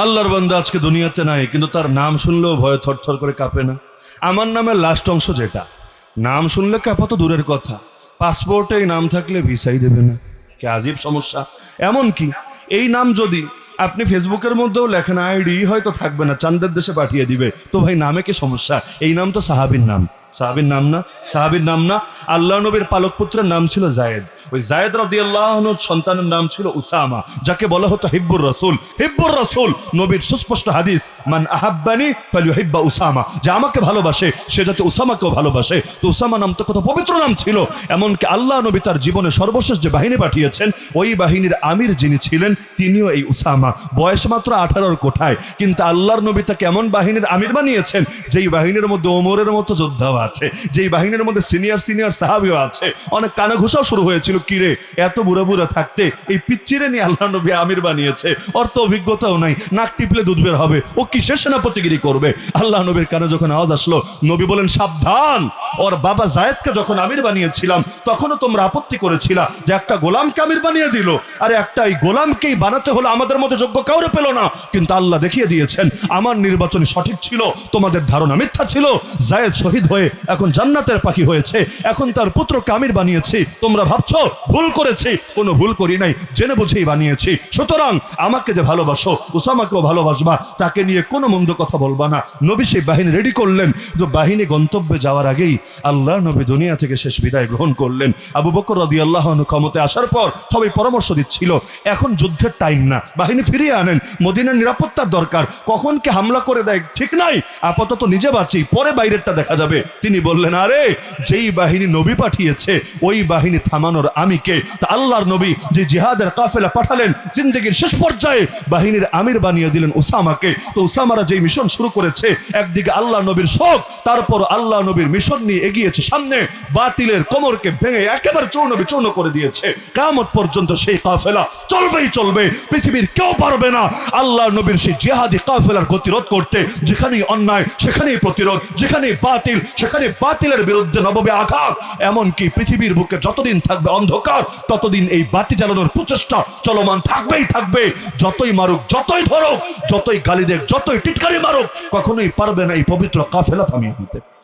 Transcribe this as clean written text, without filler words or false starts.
আল্লাহর বান্দা আজকে দুনিয়াতে নাই, কিন্তু তার নাম শুনলেও ভয়ে থরথর করে কাঁপে না? আমার নামের লাস্ট অংশ যেটা, নাম শুনলে কাঁপা তো দূরের কথা, পাসপোর্টে এই নাম থাকলে ভিসাই দেবে না। কি আজীব সমস্যা! এমন কি এই নাম যদি আপনি ফেসবুকের মধ্যেও লেখেন, আইডি হয়তো থাকবে না, চাঁদের দেশে পাঠিয়ে দিবে। তো ভাই নামে কি সমস্যা? এই নাম তো সাহাবীর নাম। সাহাবীর নাম না? সাহাবীর নাম না? আল্লাহ নবীর পালক পুত্রের নাম ছিল জায়েদ। ওই জায়েদ রাদিয়াল্লাহু আনহুর সন্তানের নাম ছিল উসামা, যাকে বলা হতো হিব্বুর রাসূল। হিব্বুর রাসূল নবীর সুস্পষ্ট হাদিস, মান আহাব্বানি ফালইউহিব্বা উসামা, যে আমাকে ভালোবাসে সে যাতে উসামাকেও ভালোবাসে। তো উসামা নাম তো কত পবিত্র নাম ছিল। এমনকি আল্লাহ নবী তার জীবনে সর্বশেষ যে বাহিনী পাঠিয়েছেন, ওই বাহিনীর আমির যিনি ছিলেন তিনিও এই উসামা। বয়স মাত্র 18 কোঠায়, কিন্তু আল্লাহর নবী তাকে এমন বাহিনীর আমির বানিয়েছেন যেই বাহিনীর মধ্যে ওমরের মতো যোদ্ধাও আছে, যেই বাহিনীর মধ্যে সিনিয়র সাহাবীও আছে। অনেক কানাঘুষাও শুরু হয়েছিল, কিরে এত বুড়া বুড়া থাকতে এই পিচ্চিরে নিয়ে আল্লাহ নবী আমির বানিয়েছে, ওর তো অভিজ্ঞতাও নাই, নাক টিপলে দুধ বের হবে, ও কিসের সেনাপতিগিরি করবে? আল্লাহ নবীর কানে যখন আওয়াজ আসলো, নবী বলেন সাবধান, ওর বাবা জায়েদকে যখন আমির বানিয়েছিলাম তখনও তোমরা আপত্তি করেছিলা যে একটা গোলামকে আমির বানিয়ে দিল। আরে একটা এই গোলামকেই বানাতে হলো, আমাদের মধ্যে যোগ্য কাউরে পেল না, কিন্তু আল্লাহ দেখিয়ে দিয়েছেন আমার নির্বাচন সঠিক ছিল, তোমাদের ধারণা মিথ্যা ছিল। জায়েদ শহীদ হয়ে এখন জান্নাতের পাখি হয়েছে, এখন তার পুত্রকে আমির বানিয়েছি। তোমরা ভাবছো ভুল করেছি, কোনো ভুল করি নাই, জেনে বুঝেই বানিয়েছি। সুতরাং আমাকে যে ভালোবাসো, উসামাকেও ভালোবাসবা, তাকে নিয়ে কোনো মন্দ কথা বলবা না। নবী সেই বাহিনী রেডি করলেন, যে বাহিনী গন্তব্যে যাওয়ার আগেই আল্লাহ নবী দুনিয়া থেকে শেষ বিদায় গ্রহণ করলেন। আবু বকর রাদিয়াল্লাহু আনহু ক্ষমতায় আসার পর সবাই পরামর্শ দিচ্ছিল, এখন যুদ্ধের টাইম না, বাহিনী ফিরিয়ে আনেন, মদিনার নিরাপত্তার দরকার, কখন কে হামলা করে দেয় ঠিক নাই, আপাতত নিজে বাঁচি, পরে বাইরেরটা দেখা যাবে। তিনি বললেন, আরে যেই বাহিনী নবী পাঠিয়েছে ওই বাহিনী থামানোর আমি কে? তা আল্লাহর নবী যে জিহাদের কাফেলা পাঠালেন, জিন্দেগির শেষ পর্যায়ে বাহিনীর আমির বানিয়ে দিলেন উসামাকে। তো উসামারা যেই মিশন শুরু করেছে, একদিকে আল্লাহ নবীর শোক, তারপর আল্লাহ নবীর মিশন নিয়ে এগিয়েছে সামনে, বাতিলের কোমরকে ভেঙে একেবারে চূর্ণ করে দিয়েছে। কিয়ামত পর্যন্ত সেই কাফেলা চলবেই চলবে, পৃথিবীর কেউ পারবে না আল্লাহ নবীর সেই জিহাদি কাফেলার গতিরোধ করতে। যেখানেই অন্যায় সেখানেই প্রতিরোধ, যেখানেই বাতিল সেখানে বাতিলের বিরুদ্ধে নববে আঘাত। এমনকি পৃথিবীর বুকে যতদিন থাকবে অন্ধকার, ততদিন এই বাতি জ্বালানোর প্রচেষ্টা চলমান থাকবেই থাকবে। যতই মারুক, যতই ধরুক, যতই গালি দেখ, যতই টিটকারি মারুক, কখনোই পারবে না এই পবিত্র কাফেলা থামিয়ে দিতে।